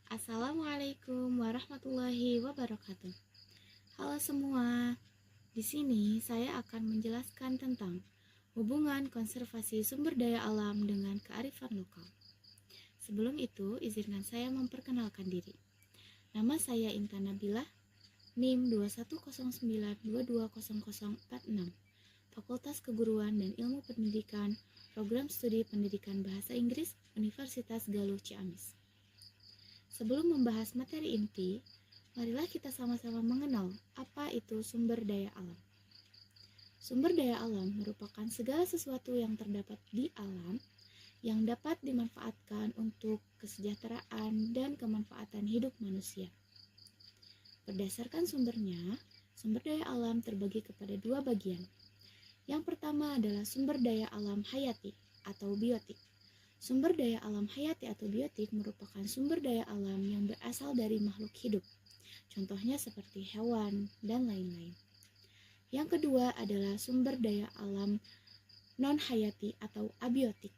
Assalamualaikum warahmatullahi wabarakatuh. Halo semua, di sini saya akan menjelaskan tentang hubungan konservasi sumber daya alam dengan kearifan lokal. Sebelum itu, izinkan saya memperkenalkan diri. Nama saya Intan Nabilah, NIM 2109220046, Fakultas Keguruan dan Ilmu Pendidikan, Program Studi Pendidikan Bahasa Inggris, Universitas Galuh Ciamis. Sebelum membahas materi inti, marilah kita sama-sama mengenal apa itu sumber daya alam. Sumber daya alam merupakan segala sesuatu yang terdapat di alam yang dapat dimanfaatkan untuk kesejahteraan dan kemanfaatan hidup manusia. Berdasarkan sumbernya, sumber daya alam terbagi kepada dua bagian. Yang pertama adalah sumber daya alam hayati atau biotik. Sumber daya alam hayati atau biotik merupakan sumber daya alam yang berasal dari makhluk hidup. Contohnya seperti hewan dan lain-lain. Yang kedua adalah sumber daya alam non-hayati atau abiotik.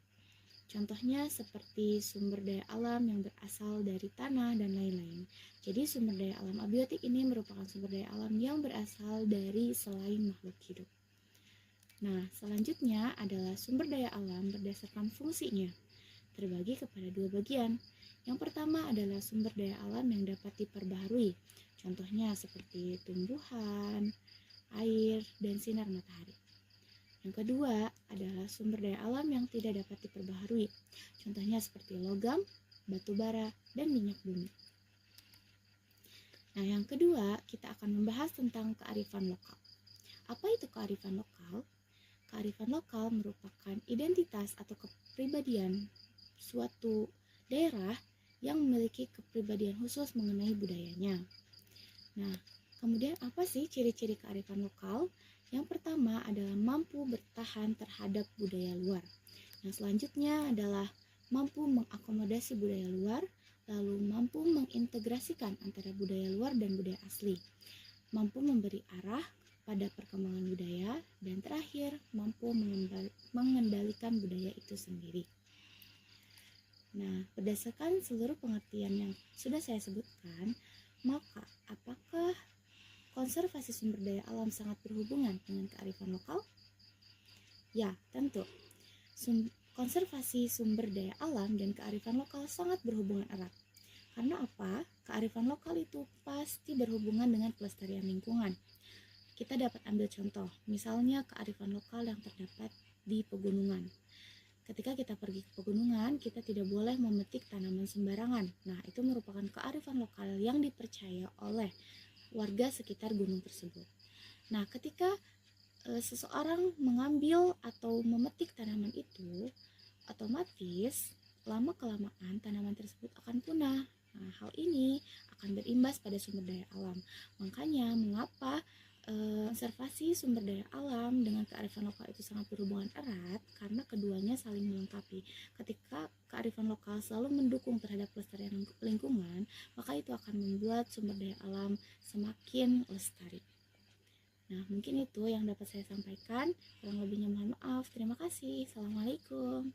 Contohnya seperti sumber daya alam yang berasal dari tanah dan lain-lain. Jadi sumber daya alam abiotik ini merupakan sumber daya alam yang berasal dari selain makhluk hidup. Nah, selanjutnya adalah sumber daya alam berdasarkan fungsinya. Terbagi kepada dua bagian. Yang pertama adalah sumber daya alam yang dapat diperbaharui. Contohnya seperti tumbuhan, air, dan sinar matahari. Yang kedua adalah sumber daya alam yang tidak dapat diperbaharui. Contohnya seperti logam, batu bara, dan minyak bumi. Nah, yang kedua kita akan membahas tentang kearifan lokal. Apa itu kearifan lokal? Kearifan lokal merupakan identitas atau kepribadian suatu daerah yang memiliki kepribadian khusus mengenai budayanya. Nah, kemudian apa sih ciri-ciri kearifan lokal? Yang pertama adalah mampu bertahan terhadap budaya luar. Yang selanjutnya adalah mampu mengakomodasi budaya luar, lalu mampu mengintegrasikan antara budaya luar dan budaya asli, mampu memberi arah pada perkembangan budaya, dan terakhir mampu mengendalikan budaya itu sendiri. Nah, berdasarkan seluruh pengertian yang sudah saya sebutkan, maka apakah konservasi sumber daya alam sangat berhubungan dengan kearifan lokal? Ya, tentu. Konservasi sumber daya alam dan kearifan lokal sangat berhubungan erat. Karena apa? Kearifan lokal itu pasti berhubungan dengan pelestarian lingkungan. Kita dapat ambil contoh, misalnya kearifan lokal yang terdapat di pegunungan. Ketika kita pergi ke pegunungan, kita tidak boleh memetik tanaman sembarangan. Nah, itu merupakan kearifan lokal yang dipercaya oleh warga sekitar gunung tersebut. Nah, ketika seseorang mengambil atau memetik tanaman itu, otomatis lama-kelamaan tanaman tersebut akan punah. Nah, hal ini akan berimbas pada sumber daya alam. Makanya, mengapa konservasi sumber daya alam dengan kearifan lokal itu sangat berhubungan erat, karena keduanya saling melengkapi. Ketika kearifan lokal selalu mendukung terhadap pelestarian lingkungan, maka itu akan membuat sumber daya alam semakin lestari. Nah, mungkin itu yang dapat saya sampaikan. Kurang lebihnya mohon maaf. Terima kasih. Assalamualaikum.